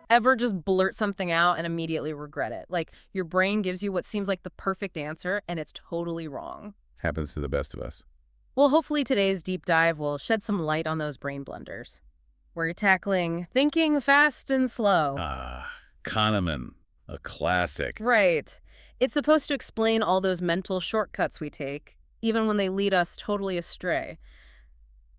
Ever just blurt something out and immediately regret it? Like, your brain gives you what seems like the perfect answer, and it's totally wrong. Happens to the best of us. Well, hopefully today's deep dive will shed some light on those brain blunders. We're tackling thinking fast and slow. Ah, Kahneman, a classic. Right. It's supposed to explain all those mental shortcuts we take, even when they lead us totally astray.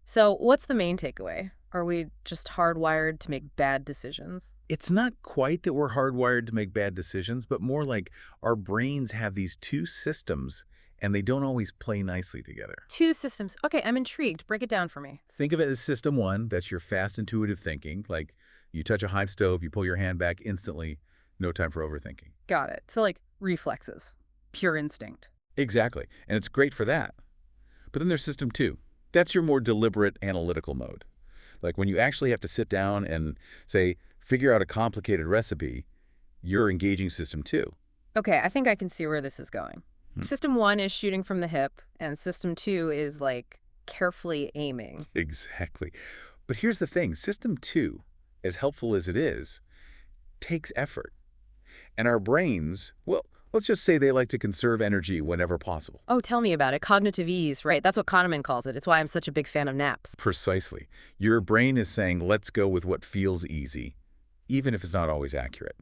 So, what's the main takeaway? Are we just hardwired to make bad decisions? It's not quite that we're hardwired to make bad decisions, but more like our brains have these two systems and they don't always play nicely together. Two systems. Okay, I'm intrigued. Break it down for me. Think of it as system one, that's your fast intuitive thinking, like you touch a hot stove, you pull your hand back instantly, no time for overthinking. Got it. So, like, reflexes, pure instinct. Exactly, and it's great for that. But then there's system two. That's your more deliberate analytical mode. Like when you actually have to sit down and, say, figure out a complicated recipe, you're engaging system two. Okay, I think I can see where this is going. Hmm. System one is shooting from the hip, and system two is, like, carefully aiming. Exactly. But here's the thing. System two, as helpful as it is, takes effort. And our brains, well, let's just say they like to conserve energy whenever possible. Oh, tell me about it. Cognitive ease, right? That's what Kahneman calls it. It's why I'm such a big fan of naps. Precisely. Your brain is saying, let's go with what feels easy, even if it's not always accurate.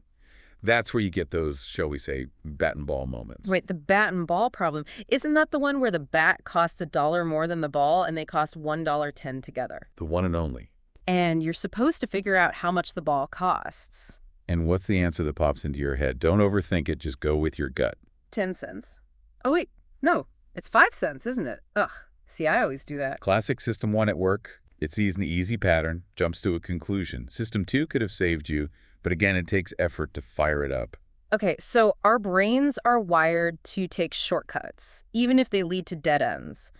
That's where you get those, shall we say, bat and ball moments. Wait, the bat and ball problem. Isn't that the one where the bat costs $1 more than the ball and they cost $1.10 together? The one and only. And you're supposed to figure out how much the ball costs. And what's the answer that pops into your head? Don't overthink it. Just go with your gut. 10 cents. Oh, wait. No, it's 5 cents, isn't it? Ugh. See, I always do that. Classic system one at work. It sees an easy pattern, jumps to a conclusion. System two could have saved you, but again, it takes effort to fire it up. Okay, so our brains are wired to take shortcuts, even if they lead to dead ends.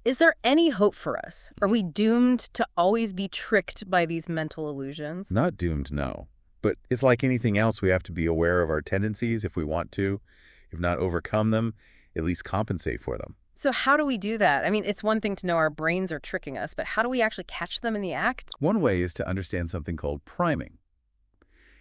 Is there any hope for us? Are we doomed to always be tricked by these mental illusions? Not doomed, no. But it's like anything else, we have to be aware of our tendencies if we want to. If not overcome them, at least compensate for them. So how do we do that? I mean, it's one thing to know our brains are tricking us, but how do we actually catch them in the act? One way is to understand something called priming.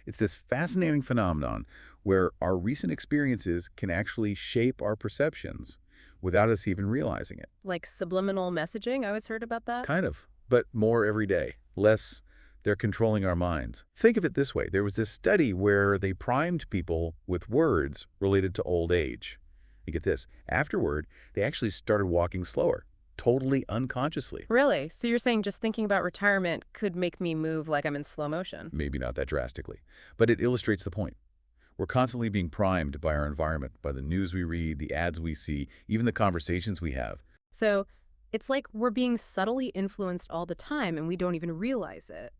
It's this fascinating phenomenon where our recent experiences can actually shape our perceptions without us even realizing it. Like subliminal messaging? I always heard about that. Kind of, but more every day. Less, they're controlling our minds. Think of it this way. There was this study where they primed people with words related to old age. You get this. Afterward, they actually started walking slower, totally unconsciously. Really? So you're saying just thinking about retirement could make me move like I'm in slow motion? Maybe not that drastically, but it illustrates the point. We're constantly being primed by our environment, by the news we read, the ads we see, even the conversations we have. So it's like we're being subtly influenced all the time and we don't even realize it.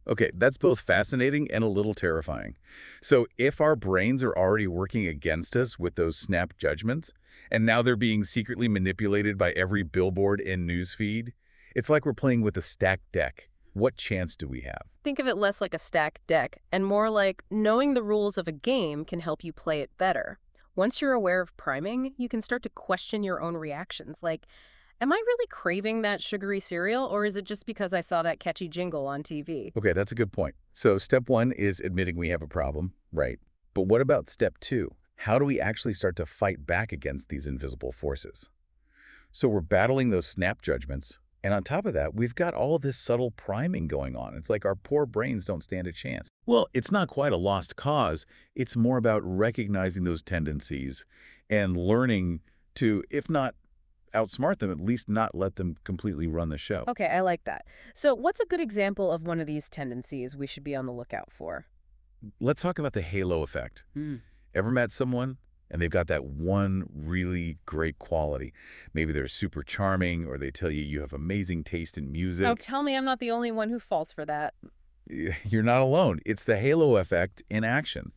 Okay, that's both fascinating and a little terrifying. So if our brains are already working against us with those snap judgments, and now they're being secretly manipulated by every billboard and newsfeed, it's like we're playing with a stacked deck. What chance do we have? Think of it less like a stacked deck and more like knowing the rules of a game can help you play it better. Once you're aware of priming, you can start to question your own reactions, like, am I really craving that sugary cereal, or is it just because I saw that catchy jingle on TV? Okay, that's a good point. So step one is admitting we have a problem, right? But what about step two? How do we actually start to fight back against these invisible forces? So we're battling those snap judgments, and on top of that, we've got all this subtle priming going on. It's like our poor brains don't stand a chance. Well, it's not quite a lost cause. It's more about recognizing those tendencies and learning to, if not outsmart them, at least not let them completely run the show. Okay, I like that. So what's a good example of one of these tendencies we should be on the lookout for? Let's talk about the halo effect. Ever met someone and they've got that one really great quality? Maybe they're super charming or they tell you you have amazing taste in music. Oh, tell me I'm not the only one who falls for that. You're not alone. It's the halo effect in action.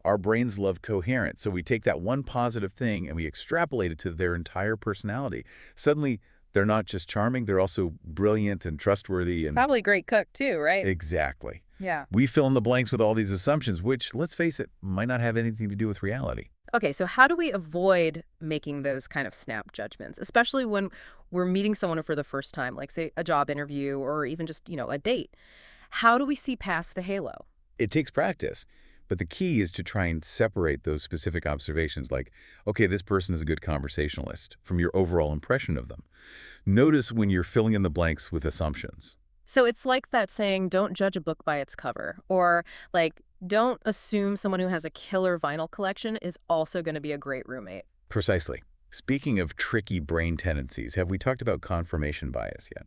Our brains love coherence, so we take that one positive thing and we extrapolate it to their entire personality. Suddenly, they're not just charming, they're also brilliant and trustworthy. And Probably a great cook too, right? exactly. Yeah. We fill in the blanks with all these assumptions, which, let's face it, might not have anything to do with reality. Okay, so how do we avoid making those kind of snap judgments, especially when we're meeting someone for the first time, like say a job interview or even just, a date? How do we see past the halo? It takes practice, but the key is to try and separate those specific observations like, okay, this person is a good conversationalist from your overall impression of them. Notice when you're filling in the blanks with assumptions. So it's like that saying, don't judge a book by its cover, or like, don't assume someone who has a killer vinyl collection is also going to be a great roommate. Precisely. Speaking of tricky brain tendencies, have we talked about confirmation bias yet?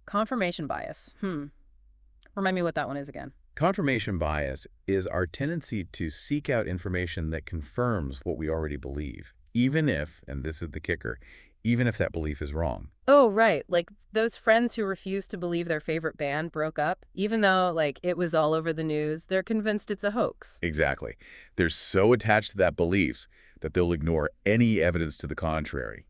Confirmation bias. Remind me what that one is again. Confirmation bias is our tendency to seek out information that confirms what we already believe, even if, and this is the kicker, even if that belief is wrong. Oh, right. Like those friends who refuse to believe their favorite band broke up, even though like it was all over the news, they're convinced it's a hoax. Exactly. They're so attached to that belief that they'll ignore any evidence to the contrary.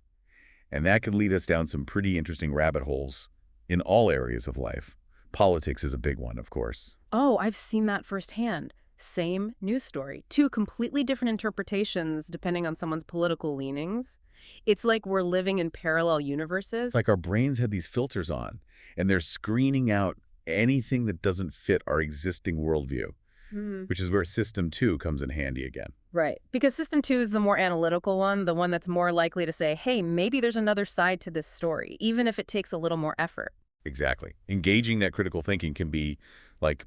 And that can lead us down some pretty interesting rabbit holes in all areas of life. Politics is a big one, of course. Oh, I've seen that firsthand. Same news story. Two completely different interpretations depending on someone's political leanings. It's like we're living in parallel It's universes. like our brains had these filters on, and they're screening out anything that doesn't fit our existing worldview, Hmm. which is where System 2 comes in handy again. Right. Because system two is the more analytical one, the one that's more likely to say, hey, maybe there's another side to this story, even if it takes a little more effort. Exactly. Engaging that critical thinking can be like,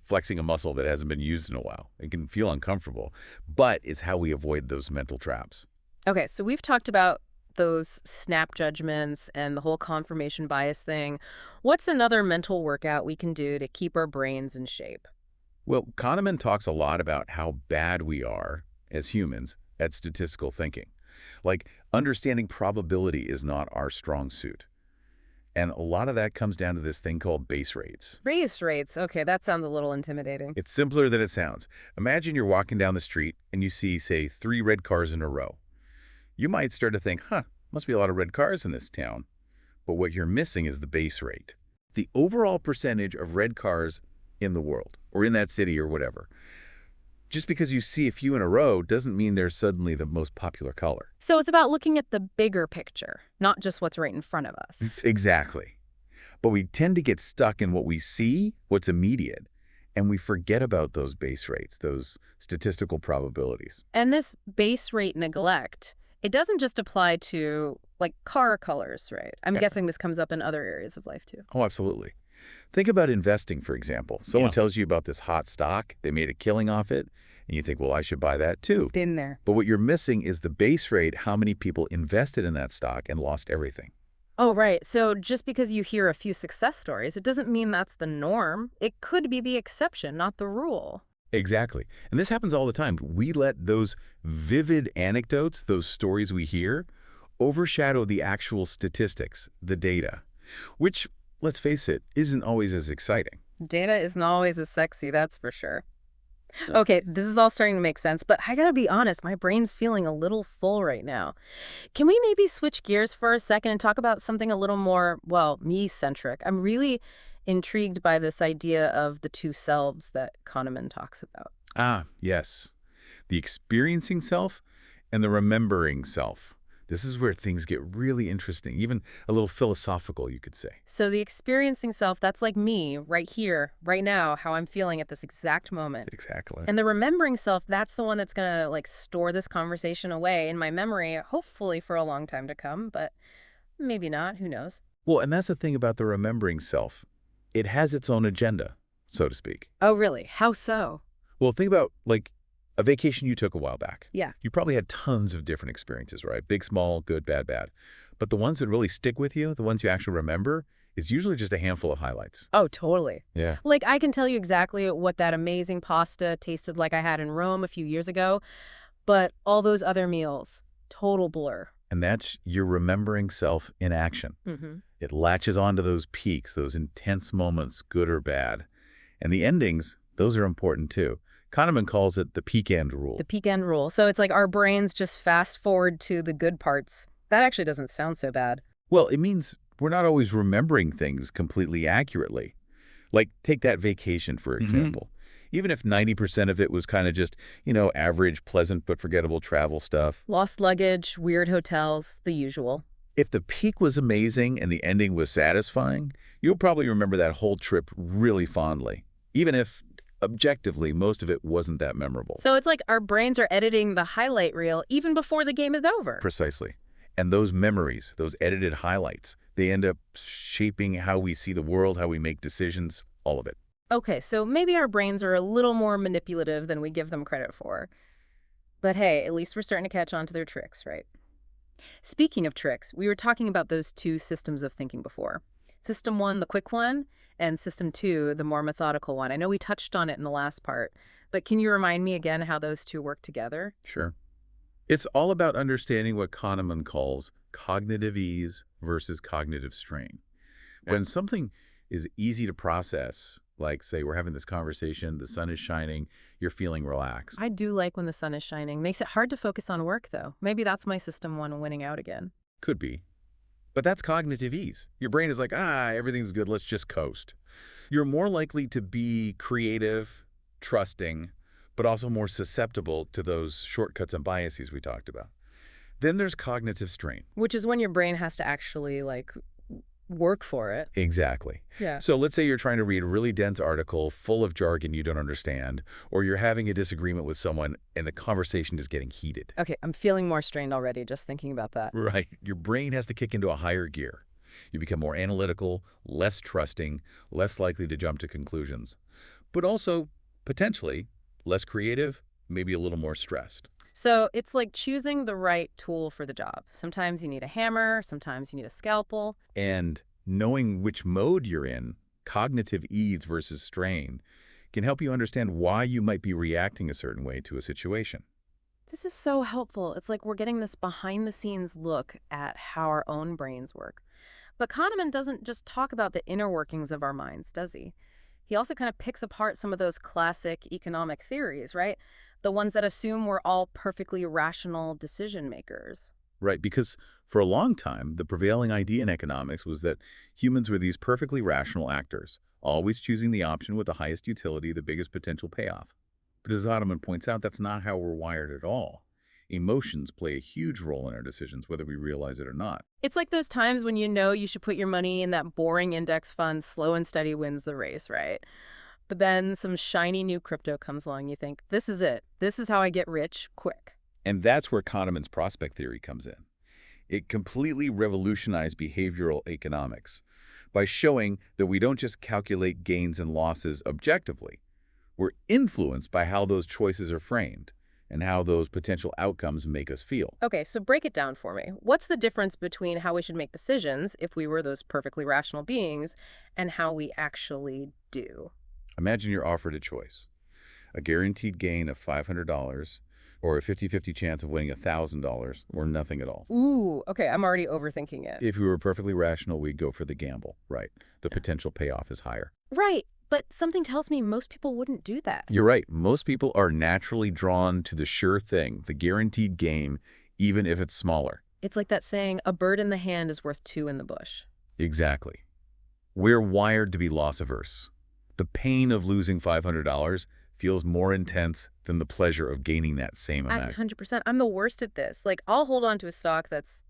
flexing a muscle that hasn't been used in a while. It can feel uncomfortable, but it's how we avoid those mental traps. Okay, so we've talked about those snap judgments and the whole confirmation bias thing. What's another mental workout we can do to keep our brains in shape? Well, Kahneman talks a lot about how bad we are as humans at statistical thinking. Like, understanding probability is not our strong suit. And a lot of that comes down to this thing called base rates. Race rates. Okay, that sounds a little intimidating. It's simpler than it sounds. Imagine you're walking down the street and you see, say, 3 red cars in a row. You might start to think, must be a lot of red cars in this town. But what you're missing is the base rate. The overall percentage of red cars in the world, or in that city or whatever. Just because you see a few in a row doesn't mean they're suddenly the most popular color. So it's about looking at the bigger picture, not just what's right in front of us. Exactly. But we tend to get stuck in what we see, what's immediate, and we forget about those base rates, those statistical probabilities. And this base rate neglect, it doesn't just apply to like car colors, right? I'm Yeah. guessing this comes up in other areas of life too. Oh, absolutely. Think about investing, for example. Someone tells you about this hot stock, they made a killing off it, and you think, well, I should buy that too. Been there. But what you're missing is the base rate, how many people invested in that stock and lost everything. Oh, right. So just because you hear a few success stories, it doesn't mean that's the norm. It could be the exception, not the rule. Exactly. And this happens all the time. We let those vivid anecdotes, those stories we hear, overshadow the actual statistics, the data, which, let's face it, isn't always as exciting. Data isn't always as sexy, that's for sure. Okay, this is all starting to make sense, but I gotta be honest, my brain's feeling a little full right now. Can we maybe switch gears for a second and talk about something a little more, well, me-centric? I'm really intrigued by this idea of the two selves that Kahneman talks about. Ah, yes. The experiencing self and the remembering self. This is where things get really interesting, even a little philosophical, you could say. So the experiencing self, that's like me, right here, right now, how I'm feeling at this exact moment. Exactly. And the remembering self, that's the one that's gonna like store this conversation away in my memory, hopefully for a long time to come, but maybe not, who knows? Well, and that's the thing about the remembering self. It has its own agenda, so to speak. Oh, really? How so? Well, think about, like, a vacation you took a while back. Yeah. You probably had tons of different experiences, right? Big, small, good, bad, bad. But the ones that really stick with you, the ones you actually remember, is usually just a handful of highlights. Oh, totally. Yeah. Like, I can tell you exactly what that amazing pasta tasted like I had in Rome a few years ago, but all those other meals, total blur. And that's your remembering self in action. Mm-hmm. It latches onto those peaks, those intense moments, good or bad. And the endings, those are important too. Kahneman calls it the peak end rule. The peak end rule. So it's like our brains just fast forward to the good parts. That actually doesn't sound so bad. Well, it means we're not always remembering things completely accurately. Like, take that vacation, for example. Even if 90% of it was kind of just, average, pleasant, but forgettable travel stuff. Lost luggage, weird hotels, the usual. If the peak was amazing and the ending was satisfying, you'll probably remember that whole trip really fondly, even if objectively, most of it wasn't that memorable. So it's like our brains are editing the highlight reel even before the game is over. Precisely. And those memories, those edited highlights, they end up shaping how we see the world, how we make decisions, all of it. Okay, so maybe our brains are a little more manipulative than we give them credit for. But hey, at least we're starting to catch on to their tricks, right? Speaking of tricks, we were talking about those two systems of thinking before. System one, the quick one, and system two, the more methodical one. I know we touched on it in the last part, but can you remind me again how those two work together? Sure. It's all about understanding what Kahneman calls cognitive ease versus cognitive strain. When something is easy to process, like, say, we're having this conversation, the sun is shining, you're feeling relaxed. I do like when the sun is shining. Makes it hard to focus on work, though. Maybe that's my system one winning out again. Could be. But that's cognitive ease. Your brain is like, everything's good, let's just coast. You're more likely to be creative, trusting, but also more susceptible to those shortcuts and biases we talked about. Then there's cognitive strain. Which is when your brain has to actually, work for it. Exactly. Yeah. So let's say you're trying to read a really dense article full of jargon you don't understand, or you're having a disagreement with someone and the conversation is getting heated. Okay, I'm feeling more strained already just thinking about that. Right. Your brain has to kick into a higher gear. You become more analytical, less trusting, less likely to jump to conclusions, but also, potentially, less creative, maybe a little more stressed. So it's like choosing the right tool for the job. Sometimes you need a hammer, sometimes you need a scalpel. And knowing which mode you're in, cognitive ease versus strain, can help you understand why you might be reacting a certain way to a situation. This is so helpful. It's like we're getting this behind-the-scenes look at how our own brains work. But Kahneman doesn't just talk about the inner workings of our minds, does he? He also kind of picks apart some of those classic economic theories, right? The ones that assume we're all perfectly rational decision makers. Right, because for a long time, the prevailing idea in economics was that humans were these perfectly rational actors, always choosing the option with the highest utility, the biggest potential payoff. But as Kahneman points out, that's not how we're wired at all. Emotions play a huge role in our decisions, whether we realize it or not. It's like those times when you know you should put your money in that boring index fund, slow and steady wins the race, right? But then some shiny new crypto comes along, you think, this is it. This is how I get rich quick. And that's where Kahneman's prospect theory comes in. It completely revolutionized behavioral economics by showing that we don't just calculate gains and losses objectively. We're influenced by how those choices are framed and how those potential outcomes make us feel. Okay, so break it down for me. What's the difference between how we should make decisions if we were those perfectly rational beings and how we actually do? Imagine you're offered a choice, a guaranteed gain of $500 or a 50-50 chance of winning $1,000 or nothing at all. Ooh, okay, I'm already overthinking it. If we were perfectly rational, we'd go for the gamble, right? The potential payoff is higher. Right, but something tells me most people wouldn't do that. You're right. Most people are naturally drawn to the sure thing, the guaranteed gain, even if it's smaller. It's like that saying, a bird in the hand is worth two in the bush. Exactly. We're wired to be loss averse. The pain of losing $500 feels more intense than the pleasure of gaining that same amount. 100%. I'm the worst at this. I'll hold on to a stock that's,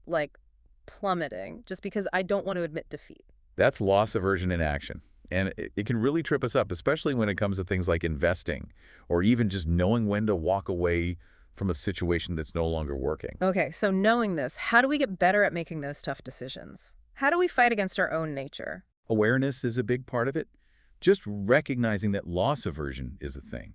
plummeting just because I don't want to admit defeat. That's loss aversion in action. And it can really trip us up, especially when it comes to things like investing or even just knowing when to walk away from a situation that's no longer working. Okay, so knowing this, how do we get better at making those tough decisions? How do we fight against our own nature? Awareness is a big part of it. Just recognizing that loss aversion is a thing,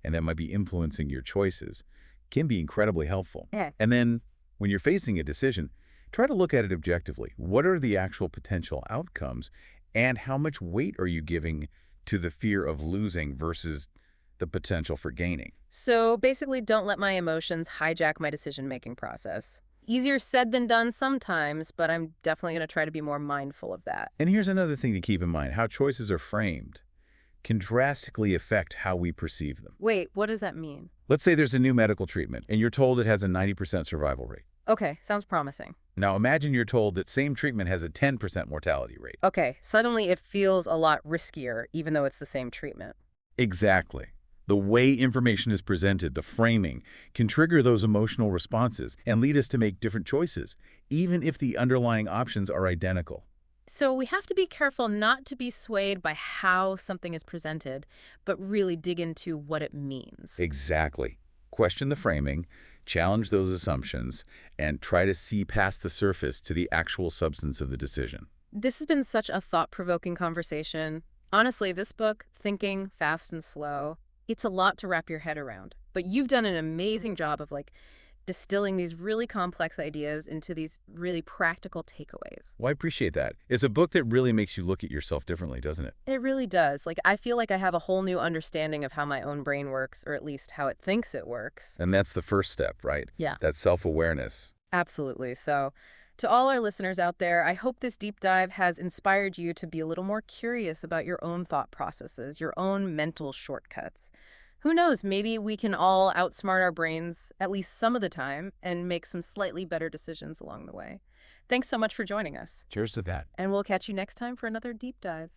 and that might be influencing your choices, can be incredibly helpful. Yeah. And then, when you're facing a decision, try to look at it objectively. What are the actual potential outcomes, and how much weight are you giving to the fear of losing versus the potential for gaining? So basically, don't let my emotions hijack my decision-making process. Easier said than done sometimes, but I'm definitely going to try to be more mindful of that. And here's another thing to keep in mind. How choices are framed can drastically affect how we perceive them. Wait, what does that mean? Let's say there's a new medical treatment, and you're told it has a 90% survival rate. Okay, sounds promising. Now imagine you're told that same treatment has a 10% mortality rate. Okay, suddenly it feels a lot riskier, even though it's the same treatment. Exactly. The way information is presented, the framing, can trigger those emotional responses and lead us to make different choices, even if the underlying options are identical. So we have to be careful not to be swayed by how something is presented, but really dig into what it means. Exactly. Question the framing, challenge those assumptions, and try to see past the surface to the actual substance of the decision. This has been such a thought-provoking conversation. Honestly, this book, Thinking Fast and Slow, it's a lot to wrap your head around. But you've done an amazing job of distilling these really complex ideas into these really practical takeaways. Well, I appreciate that. It's a book that really makes you look at yourself differently, doesn't it? It really does. I feel like I have a whole new understanding of how my own brain works, or at least how it thinks it works. And that's the first step, right? Yeah. That self-awareness. Absolutely. So, to all our listeners out there, I hope this deep dive has inspired you to be a little more curious about your own thought processes, your own mental shortcuts. Who knows, maybe we can all outsmart our brains at least some of the time and make some slightly better decisions along the way. Thanks so much for joining us, Cheers to that. and we'll catch you next time for another deep dive.